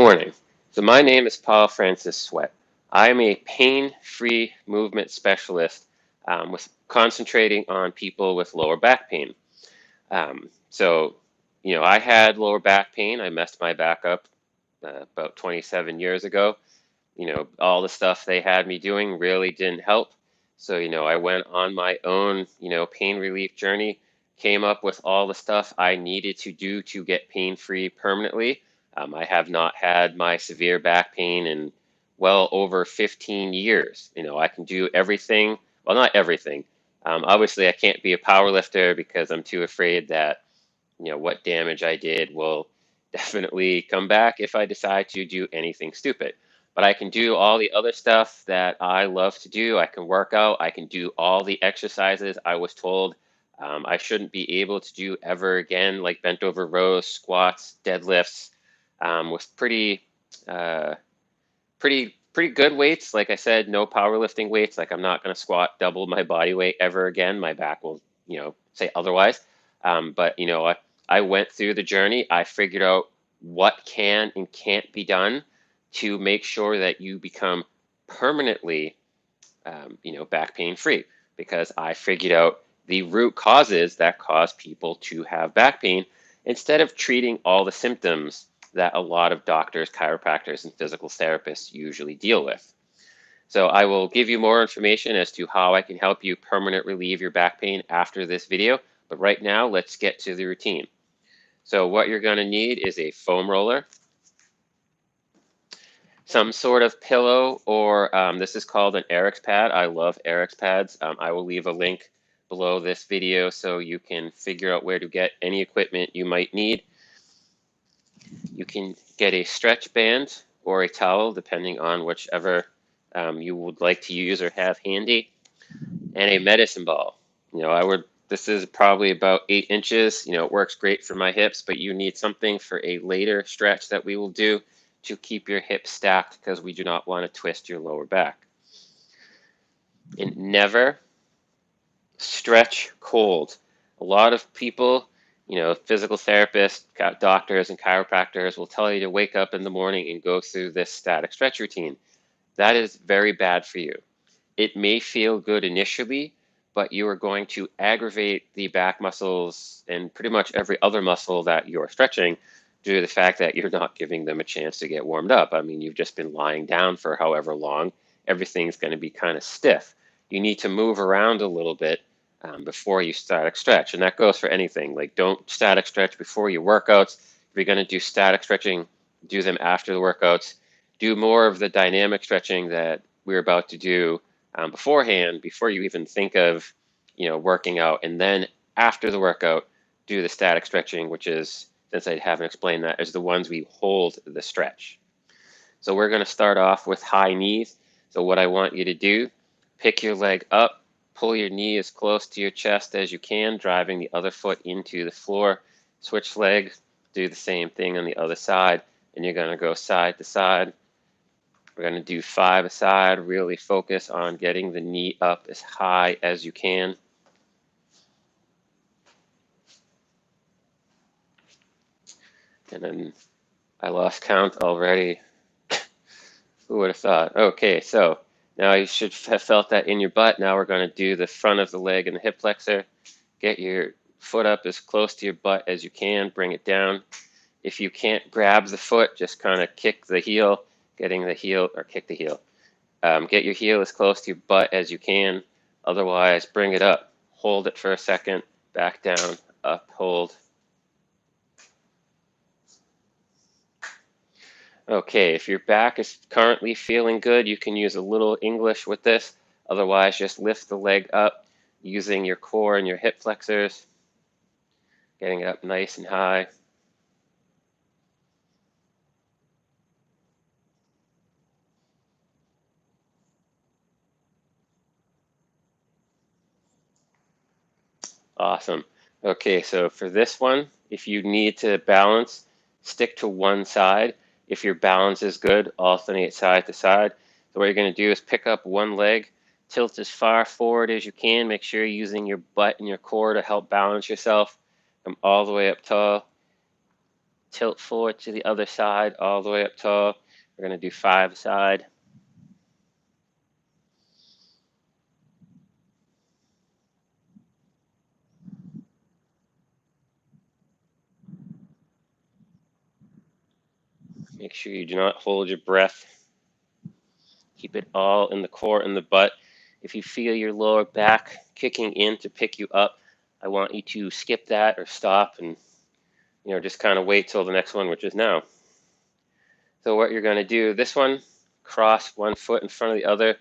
morning. So my name is Paul Francis Sweat. I am a pain-free movement specialist with concentrating on people with lower back pain. I had lower back pain. I messed my back up about 27 years ago. All the stuff they had me doing really didn't help. So, I went on my own, pain relief journey, came up with all the stuff I needed to do to get pain-free permanently. I have not had my severe back pain in well over 15 years. I can do everything, well, not everything. Obviously, I can't be a power lifter because I'm too afraid that, what damage I did will definitely come back if I decide to do anything stupid. But I can do all the other stuff that I love to do. I can work out. I can do all the exercises I was told I shouldn't be able to do ever again, like bent over rows, squats, deadlifts, with uh, pretty good weights. Like I said, no powerlifting weights. Like I'm not going to squat double my body weight ever again. My back will, say otherwise. But I went through the journey. I figured out what can and can't be done to make sure that you become permanently, back pain free. Because I figured out the root causes that cause people to have back pain instead of treating all the symptoms that a lot of doctors, chiropractors, and physical therapists usually deal with. So I will give you more information as to how I can help you permanently relieve your back pain after this video. But right now, let's get to the routine. So what you're going to need is a foam roller, some sort of pillow, or this is called an Eric's pad. I love Eric's pads. I will leave a link below this video so you can figure out where to get any equipment you might need. You can get a stretch band or a towel, depending on whichever you would like to use or have handy, and a medicine ball. This is probably about 8 inches. It works great for my hips, but you need something for a later stretch that we will do to keep your hips stacked because we do not want to twist your lower back. And never stretch cold. A lot of people, physical therapists, doctors, and chiropractors will tell you to wake up in the morning and go through this static stretch routine. That is very bad for you. It may feel good initially, but you are going to aggravate the back muscles and pretty much every other muscle that you're stretching due to the fact that you're not giving them a chance to get warmed up. I mean, you've just been lying down for however long. Everything's going to be kind of stiff. You need to move around a little bit before you static stretch. And that goes for anything. Like, don't static stretch before your workouts. If you're going to do static stretching, do them after the workouts. Do more of the dynamic stretching that we're about to do beforehand, before you even think of, working out. And then after the workout, do the static stretching, which is, since I haven't explained that, is the ones we hold the stretch. So we're going to start off with high knees. So what I want you to do, pick your leg up, pull your knee as close to your chest as you can, driving the other foot into the floor. Switch legs, do the same thing on the other side, and you're going to go side to side. We're going to do 5 a side. Really focus on getting the knee up as high as you can. And then I lost count already. Who would have thought? Okay, so now you should have felt that in your butt. Now we're going to do the front of the leg and the hip flexor. Get your foot up as close to your butt as you can. Bring it down. If you can't grab the foot, just kind of kick the heel, getting the heel, or kick the heel. Get your heel as close to your butt as you can. Otherwise, bring it up. Hold it for a second. Back down. Up. Hold. Okay, if your back is currently feeling good, you can use a little English with this. Otherwise, just lift the leg up using your core and your hip flexors. Getting it up nice and high. Awesome. Okay, so for this one, if you need to balance, stick to one side. If your balance is good, alternate side to side. So what you're going to do is pick up one leg, tilt as far forward as you can. Make sure you're using your butt and your core to help balance yourself. Come all the way up tall. Tilt forward to the other side, all the way up tall. We're going to do 5 aside. Make sure you do not hold your breath. Keep it all in the core and the butt. If you feel your lower back kicking in to pick you up, I want you to skip that or stop and just kind of wait till the next one, which is now. So what you're going to do, this one, cross one foot in front of the other,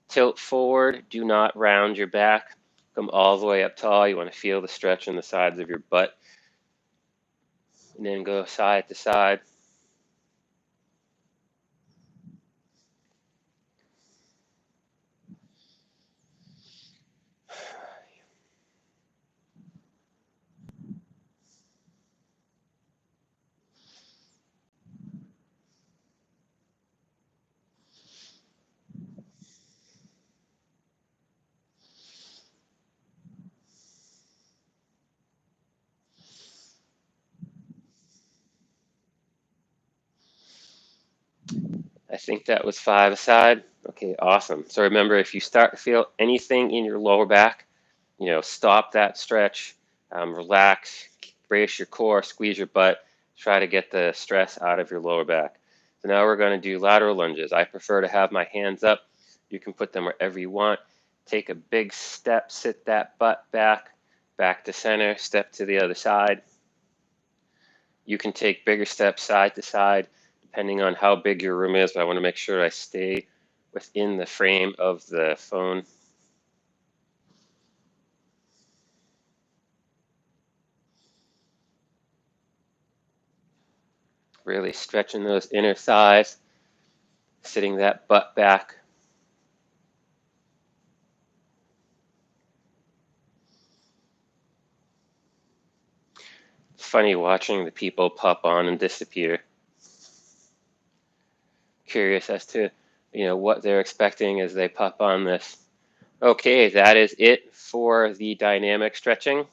tilt forward, do not round your back, come all the way up tall. You want to feel the stretch in the sides of your butt, and then go side to side. I think that was 5 aside. Okay, awesome. So remember, if you start to feel anything in your lower back, stop that stretch, relax, brace your core, squeeze your butt, try to get the stress out of your lower back. So now we're going to do lateral lunges. I prefer to have my hands up. You can put them wherever you want. Take a big step, sit that butt back, back to center, step to the other side. You can take bigger steps side to side, depending on how big your room is, but I want to make sure I stay within the frame of the phone. Really stretching those inner thighs, sitting that butt back. It's funny watching the people pop on and disappear. Curious as to, what they're expecting as they pop on this. Okay, that is it for the dynamic stretching.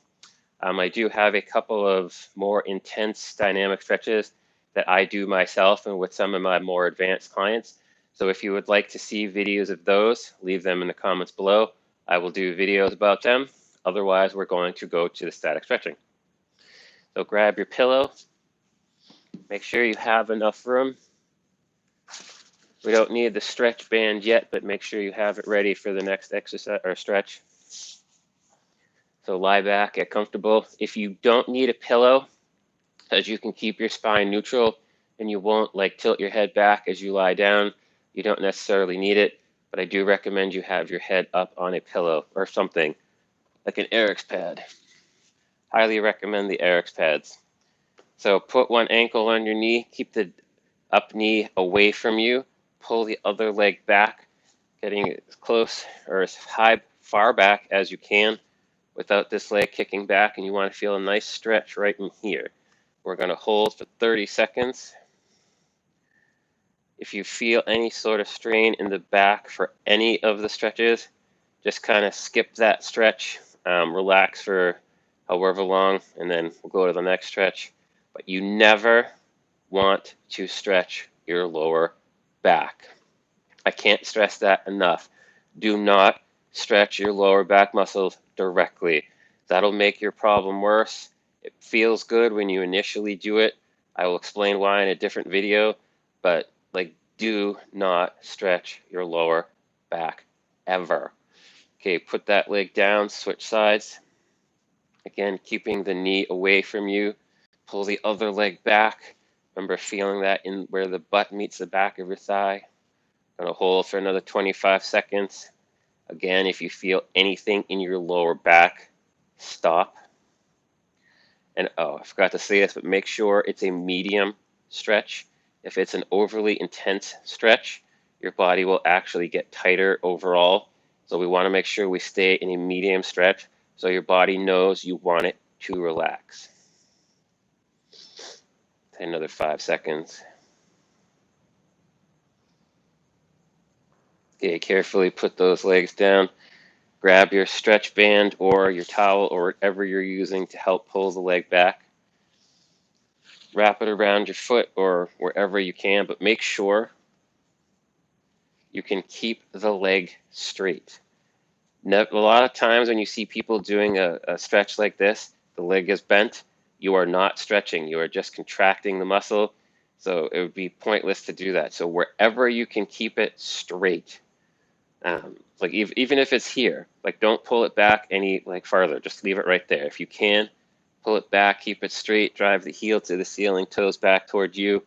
I do have a couple of more intense dynamic stretches that I do myself and with some of my more advanced clients. So if you would like to see videos of those, leave them in the comments below. I will do videos about them. Otherwise, we're going to go to the static stretching. So grab your pillow. Make sure you have enough room. We don't need the stretch band yet, but make sure you have it ready for the next exercise or stretch. So lie back, get comfortable. If you don't need a pillow, as you can keep your spine neutral and you won't tilt your head back as you lie down, you don't necessarily need it, but I do recommend you have your head up on a pillow or something like an Eric's pad. Highly recommend the Eric's pads. So put one ankle on your knee, keep the up knee away from you, pull the other leg back, getting as close or as far back as you can without this leg kicking back, and you want to feel a nice stretch right in here. We're going to hold for 30 seconds. If you feel any sort of strain in the back for any of the stretches, just kind of skip that stretch, relax for however long, and then we'll go to the next stretch. But you never want to stretch your lower back. I can't stress that enough. Do not stretch your lower back muscles directly. That'll make your problem worse. It feels good when you initially do it. I will explain why in a different video, but do not stretch your lower back ever. Okay, put that leg down, switch sides. Again, keeping the knee away from you. Pull the other leg back. Remember feeling that in where the butt meets the back of your thigh. Gonna hold for another 25 seconds. Again, if you feel anything in your lower back, stop. And I forgot to say this, but make sure it's a medium stretch. If it's an overly intense stretch, your body will actually get tighter overall. So we want to make sure we stay in a medium stretch so your body knows you want it to relax. Another 5 seconds. Okay, carefully put those legs down. Grab your stretch band or your towel or whatever you're using to help pull the leg back. wrap it around your foot or wherever you can, but make sure you can keep the leg straight. A lot of times when you see people doing a stretch like this, the leg is bent. You are not stretching. You are just contracting the muscle. So it would be pointless to do that. So wherever you can keep it straight, like even if it's here, like don't pull it back any like farther. Just leave it right there. If you can, pull it back, keep it straight, drive the heel to the ceiling, toes back toward you.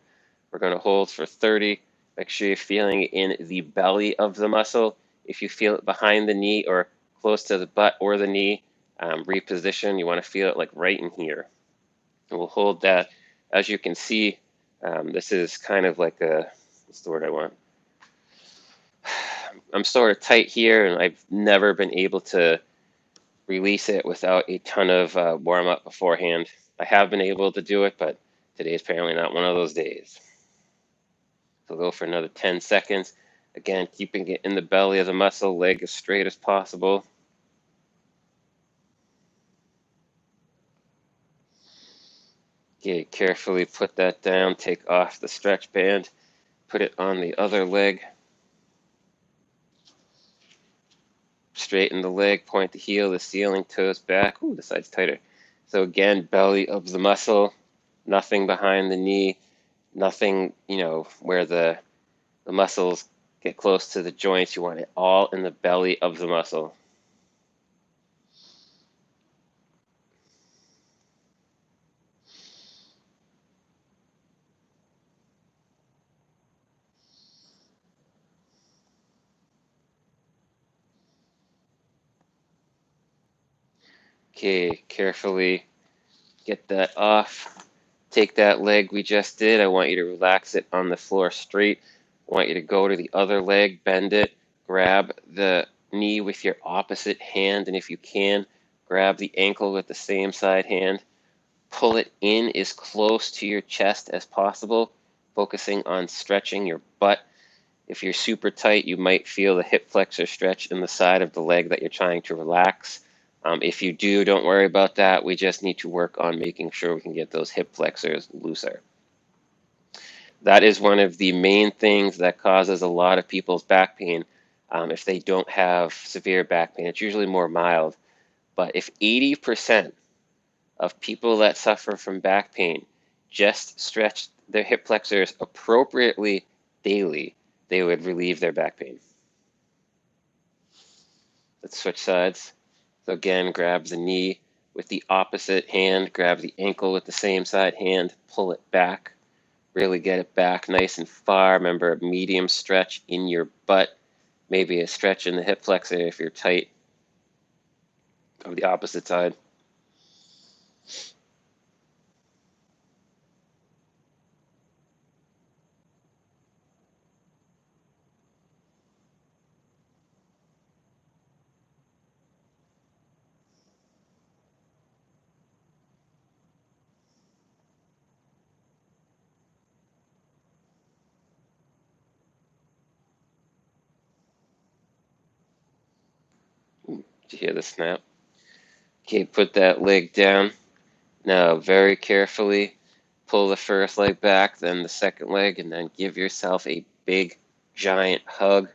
We're going to hold for 30. Make sure you're feeling it in the belly of the muscle. If you feel it behind the knee or close to the butt or the knee, reposition. You want to feel it like right in here. And we'll hold that. As you can see, this is kind of like what's the word I want? I'm sort of tight here, and I've never been able to release it without a ton of warm up beforehand. I have been able to do it, but today's apparently not one of those days. So go for another 10 seconds. Again, keeping it in the belly of the muscle, leg as straight as possible. Okay, carefully put that down, take off the stretch band, put it on the other leg. Straighten the leg, point the heel, the ceiling, toes back. Ooh, the side's tighter. So again, belly of the muscle, nothing behind the knee, nothing, where the muscles get close to the joints. You want it all in the belly of the muscle. Okay, carefully get that off. Take that leg we just did. I want you to relax it on the floor straight. I want you to go to the other leg, bend it, grab the knee with your opposite hand, and if you can, grab the ankle with the same side hand. Pull it in as close to your chest as possible, focusing on stretching your butt. If you're super tight, you might feel the hip flexor stretch in the side of the leg that you're trying to relax. If you do, don't worry about that. We just need to work on making sure we can get those hip flexors looser. That is one of the main things that causes a lot of people's back pain if they don't have severe back pain. It's usually more mild. But if 80% of people that suffer from back pain just stretch their hip flexors appropriately daily, they would relieve their back pain. Let's switch sides. So again, grab the knee with the opposite hand, grab the ankle with the same side hand, pull it back, really get it back nice and far. Remember, a medium stretch in your butt, maybe a stretch in the hip flexor if you're tight of the opposite side. Did you hear the snap? Okay, put that leg down. Now, very carefully, pull the first leg back, then the second leg, and then give yourself a big, giant hug.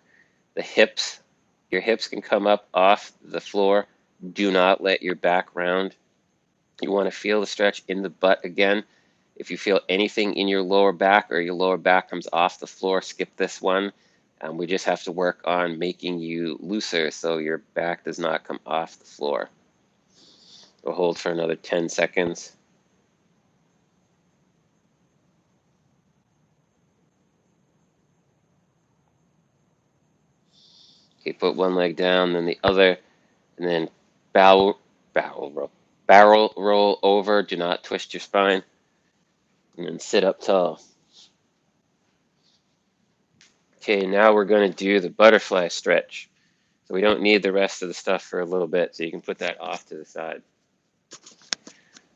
Your hips can come up off the floor. Do not let your back round. You want to feel the stretch in the butt again. If you feel anything in your lower back or your lower back comes off the floor, skip this one. We just have to work on making you looser so your back does not come off the floor. We'll hold for another 10 seconds. Okay, put one leg down, then the other, and then barrel roll over. Do not twist your spine, and then sit up tall. Okay, now we're going to do the butterfly stretch. So we don't need the rest of the stuff for a little bit, so you can put that off to the side.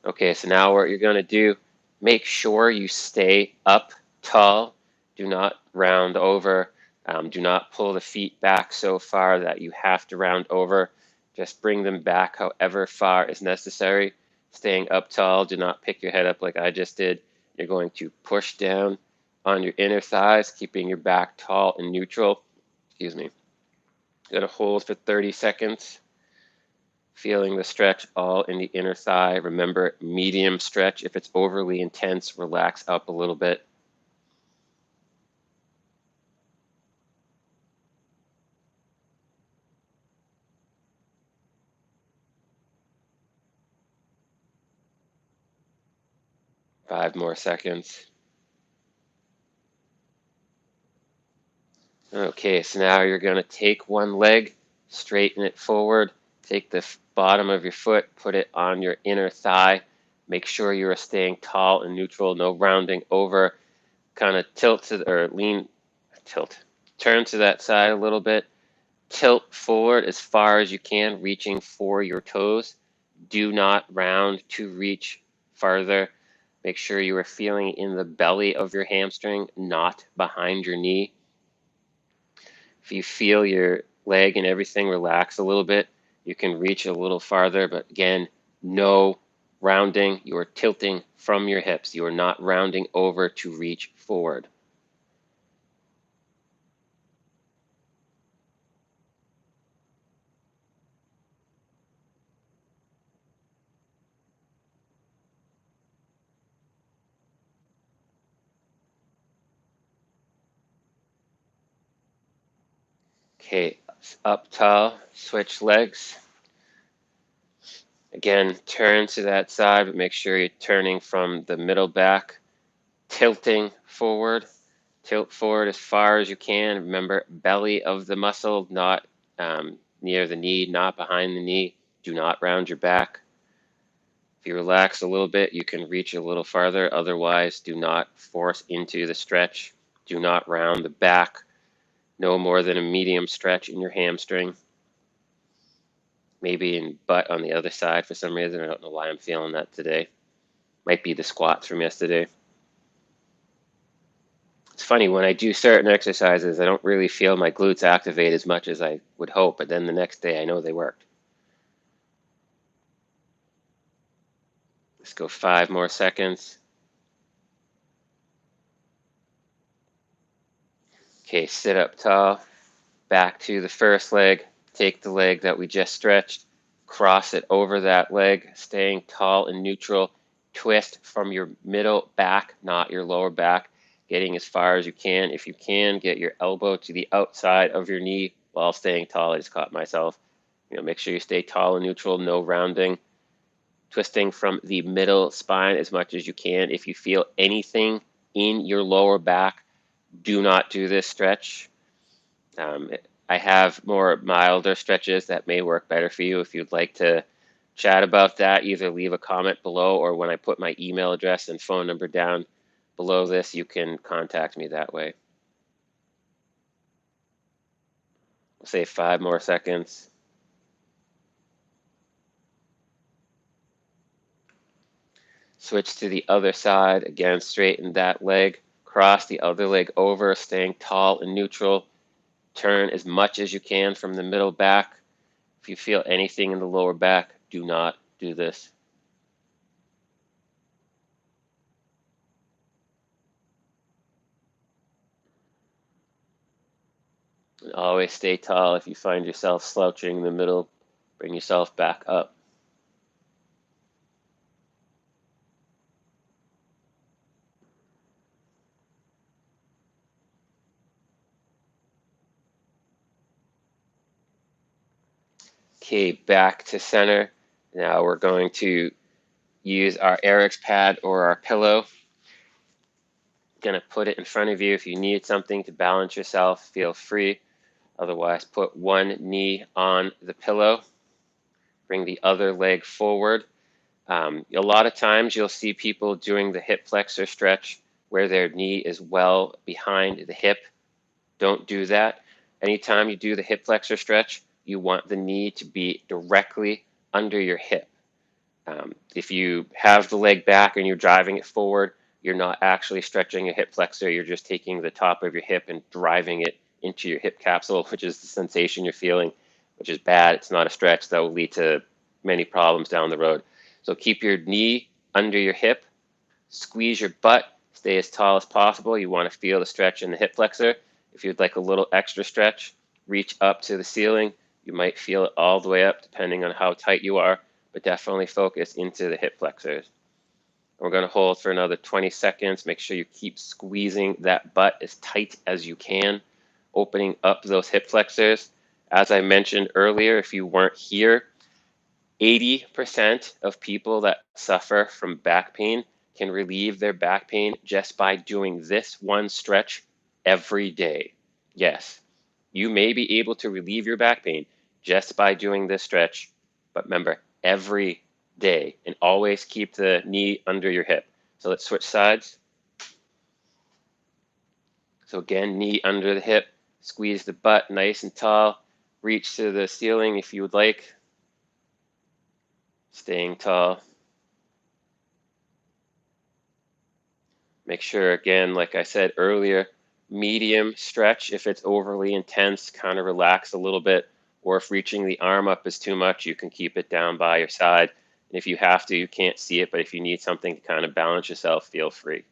Okay, so now what you're going to do, make sure you stay up tall. Do not round over. Do not pull the feet back so far that you have to round over. Just bring them back however far is necessary. Staying up tall. Do not pick your head up like I just did. You're going to push down on your inner thighs, keeping your back tall and neutral. Excuse me. You're going to hold for 30 seconds, feeling the stretch all in the inner thigh. Remember, medium stretch. If it's overly intense, relax up a little bit. Five more seconds. Okay, so now you're going to take one leg, straighten it forward, take the bottom of your foot, put it on your inner thigh. Make sure you are staying tall and neutral, no rounding over. Kind of tilt to or lean, tilt, turn to that side a little bit. Tilt forward as far as you can, reaching for your toes. Do not round to reach farther. Make sure you are feeling in the belly of your hamstring, not behind your knee. If you feel your leg and everything relax a little bit, you can reach a little farther, but again, no rounding. You are tilting from your hips. You are not rounding over to reach forward. Okay, up tall, switch legs. Again, turn to that side, but make sure you're turning from the middle back, tilting forward. Tilt forward as far as you can. Remember, belly of the muscle, not near the knee, not behind the knee. Do not round your back. If you relax a little bit, you can reach a little farther. Otherwise, do not force into the stretch. Do not round the back. No more than a medium stretch in your hamstring. Maybe in butt on the other side for some reason. I don't know why I'm feeling that today. Might be the squats from yesterday. It's funny, when I do certain exercises, I don't really feel my glutes activate as much as I would hope, but then the next day I know they worked. Let's go 5 more seconds. Okay, sit up tall, back to the first leg. Take the leg that we just stretched, cross it over that leg, staying tall and neutral. Twist from your middle back, not your lower back, getting as far as you can. If you can, get your elbow to the outside of your knee while staying tall. I just caught myself. Make sure you stay tall and neutral, no rounding. Twisting from the middle spine as much as you can. If you feel anything in your lower back, do not do this stretch. I have more milder stretches that may work better for you. If you'd like to chat about that, either leave a comment below, or when I put my email address and phone number down below this, you can contact me that way. We'll say 5 more seconds. Switch to the other side. Again, straighten that leg. Cross the other leg over, staying tall and neutral. Turn as much as you can from the middle back. If you feel anything in the lower back, do not do this. And always stay tall. If you find yourself slouching in the middle, bring yourself back up. Okay, back to center. Now we're going to use our Eric's pad or our pillow. Going to put it in front of you. If you need something to balance yourself, feel free. Otherwise, put one knee on the pillow. Bring the other leg forward. A lot of times you'll see people doing the hip flexor stretch where their knee is well behind the hip. Don't do that. Anytime you do the hip flexor stretch, you want the knee to be directly under your hip. If you have the leg back and you're driving it forward, you're not actually stretching a hip flexor. You're just taking the top of your hip and driving it into your hip capsule, which is the sensation you're feeling, which is bad. It's not a stretch that will lead to many problems down the road. So keep your knee under your hip. Squeeze your butt, stay as tall as possible. You want to feel the stretch in the hip flexor. If you'd like a little extra stretch, reach up to the ceiling. You might feel it all the way up depending on how tight you are, but definitely focus into the hip flexors. We're going to hold for another 20 seconds. Make sure you keep squeezing that butt as tight as you can, opening up those hip flexors. As I mentioned earlier, if you weren't here, 80% of people that suffer from back pain can relieve their back pain just by doing this one stretch every day. Yes, you may be able to relieve your back pain just by doing this stretch, but remember, every day, and always keep the knee under your hip. So let's switch sides. So again, knee under the hip, squeeze the butt nice and tall, reach to the ceiling if you would like, staying tall. Make sure, again, like I said earlier, medium stretch. If it's overly intense, kind of relax a little bit. Or if reaching the arm up is too much, you can keep it down by your side. And if you have to, you can't see it, but if you need something to kind of balance yourself, feel free.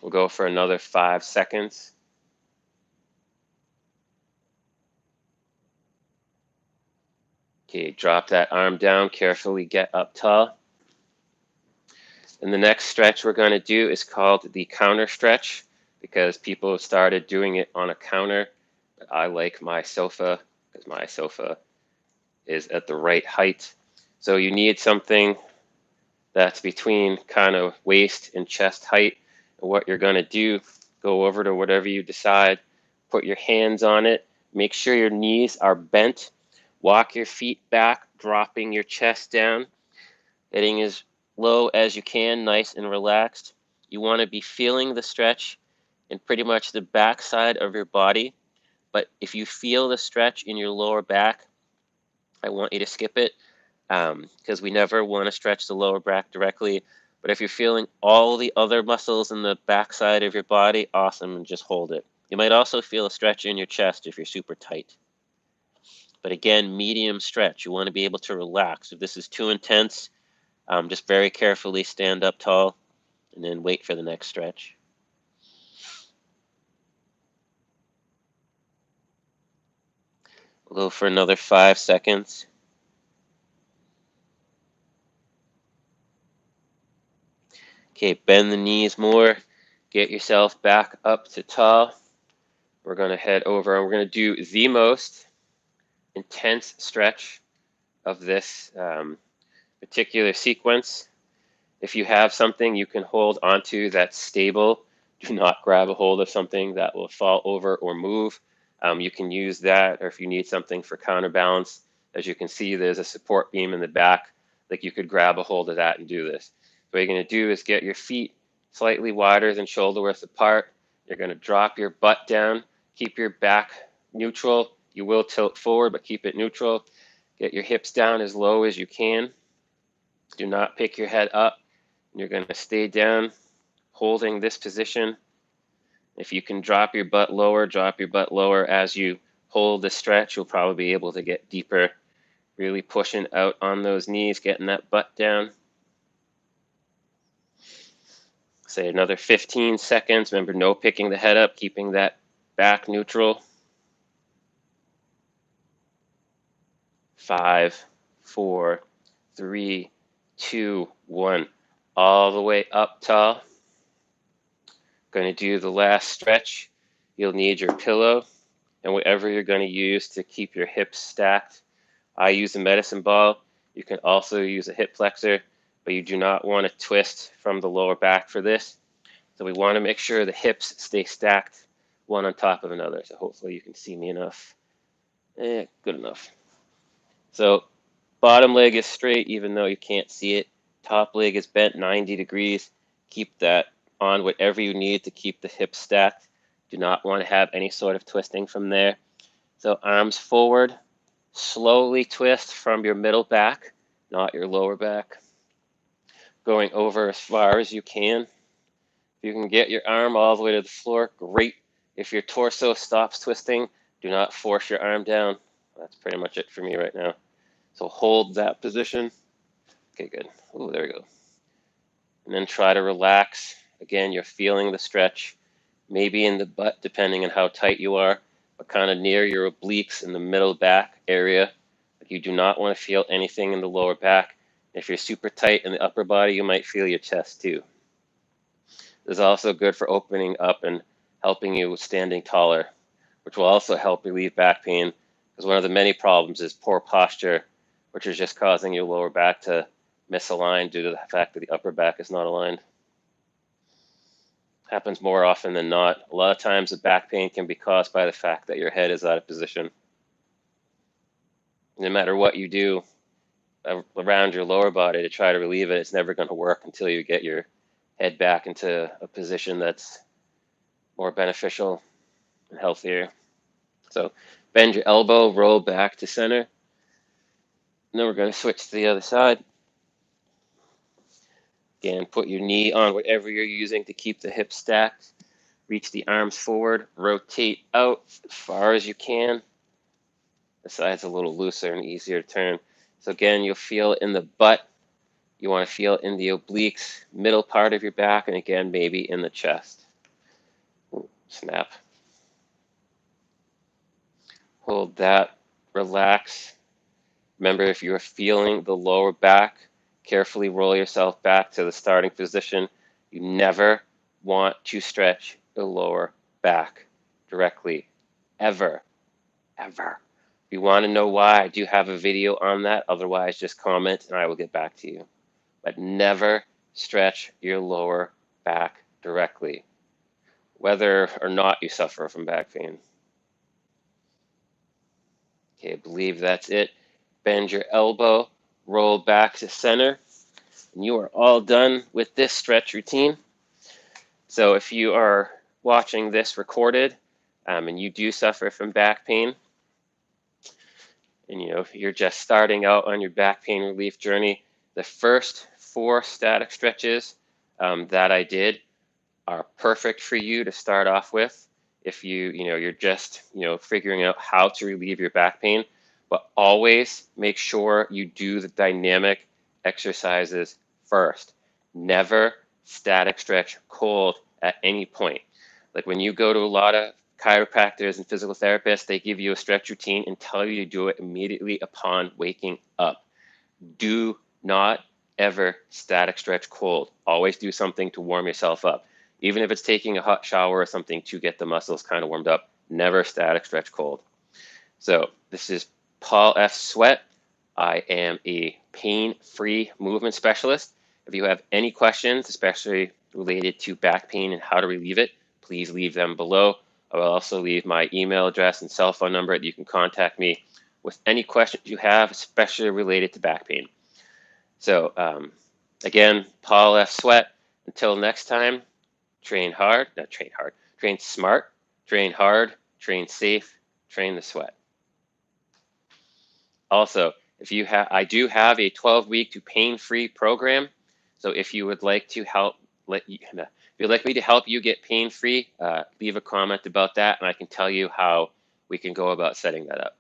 We'll go for another 5 seconds. Okay, drop that arm down, carefully get up tall. And the next stretch we're going to do is called the counter stretch because people have started doing it on a counter. But I like my sofa because my sofa is at the right height. So you need something that's between kind of waist and chest height. And what you're going to do, go over to whatever you decide, put your hands on it, make sure your knees are bent, walk your feet back, dropping your chest down, getting as low as you can, nice and relaxed. You want to be feeling the stretch in pretty much the back side of your body. But if you feel the stretch in your lower back, I want you to skip it because we never want to stretch the lower back directly. But if you're feeling all the other muscles in the back side of your body, awesome, and just hold it. You might also feel a stretch in your chest if you're super tight. But again, medium stretch. You want to be able to relax. If this is too intense, just very carefully stand up tall and then wait for the next stretch. We'll go for another 5 seconds. Okay, bend the knees more. Get yourself back up to tall. We're going to head over and we're going to do the most intense stretch of this particular sequence. If you have something you can hold onto that's stable, do not grab a hold of something that will fall over or move. You can use that, or if you need something for counterbalance, as you can see, there's a support beam in the back. Like you could grab a hold of that and do this. What you're going to do is get your feet slightly wider than shoulder width apart. You're going to drop your butt down, keep your back neutral. You will tilt forward, but keep it neutral. Get your hips down as low as you can. Do not pick your head up. You're going to stay down, holding this position. If you can drop your butt lower, drop your butt lower. As you hold the stretch, you'll probably be able to get deeper, really pushing out on those knees, getting that butt down. Say another 15 seconds. Remember, no picking the head up, keeping that back neutral. 5, 4, 3, 2, 1. All the way up tall. Going to do the last stretch. You'll need your pillow and whatever you're going to use to keep your hips stacked. I use a medicine ball. You can also use a hip flexor, but you do not want to twist from the lower back for this. So we want to make sure the hips stay stacked one on top of another. So hopefully you can see me enough. Good enough. So bottom leg is straight even though you can't see it. Top leg is bent 90 degrees. Keep that on whatever you need to keep the hips stacked. Do not want to have any sort of twisting from there. So arms forward, slowly twist from your middle back, not your lower back. Going over as far as you can. If you can get your arm all the way to the floor, great. If your torso stops twisting, do not force your arm down. That's pretty much it for me right now. So hold that position. Okay, good. Oh, there we go. and then try to relax. Again, you're feeling the stretch, maybe in the butt, depending on how tight you are, but kind of near your obliques in the middle back area. You do not want to feel anything in the lower back. If you're super tight in the upper body, you might feel your chest too. This is also good for opening up and helping you with standing taller, which will also help relieve back pain, because one of the many problems is poor posture, which is just causing your lower back to misalign due to the fact that the upper back is not aligned. Happens more often than not. A lot of times the back pain can be caused by the fact that your head is out of position. No matter what you do around your lower body to try to relieve it, it's never going to work until you get your head back into a position that's more beneficial and healthier. So bend your elbow, roll back to center. And then we're going to switch to the other side. Again, put your knee on whatever you're using to keep the hips stacked. Reach the arms forward, rotate out as far as you can. The side's a little looser and easier to turn. So again, you'll feel it in the butt. You want to feel it in the obliques, middle part of your back, and again, maybe in the chest. Ooh, snap. Hold that, relax. Remember, if you're feeling the lower back, carefully roll yourself back to the starting position. You never want to stretch the lower back directly, ever, ever. If you want to know why, I do have a video on that. Otherwise, just comment and I will get back to you. But never stretch your lower back directly, whether or not you suffer from back pain. Okay, I believe that's it. Bend your elbow, roll back to center, and you are all done with this stretch routine. So if you are watching this recorded and you do suffer from back pain, and you're just starting out on your back pain relief journey, the first 4 static stretches that I did are perfect for you to start off with if you're just figuring out how to relieve your back pain. But always make sure you do the dynamic exercises first. Never static stretch cold at any point. Like when you go to a lot of chiropractors and physical therapists, they give you a stretch routine and tell you to do it immediately upon waking up. Do not ever static stretch cold. Always do something to warm yourself up. Even if it's taking a hot shower or something to get the muscles kind of warmed up, never static stretch cold. So this is Paul F. Sweat. I am a pain-free movement specialist. If you have any questions, especially related to back pain and how to relieve it, please leave them below. I will also leave my email address and cell phone number that you can contact me with any questions you have, especially related to back pain. So again, Paul F. Sweat. Until next time, train smart, train hard, train safe, train the sweat. Also, I do have a 12-week to pain-free program. So if you would like to if you'd like me to help you get pain-free, leave a comment about that, and I can tell you how we can go about setting that up.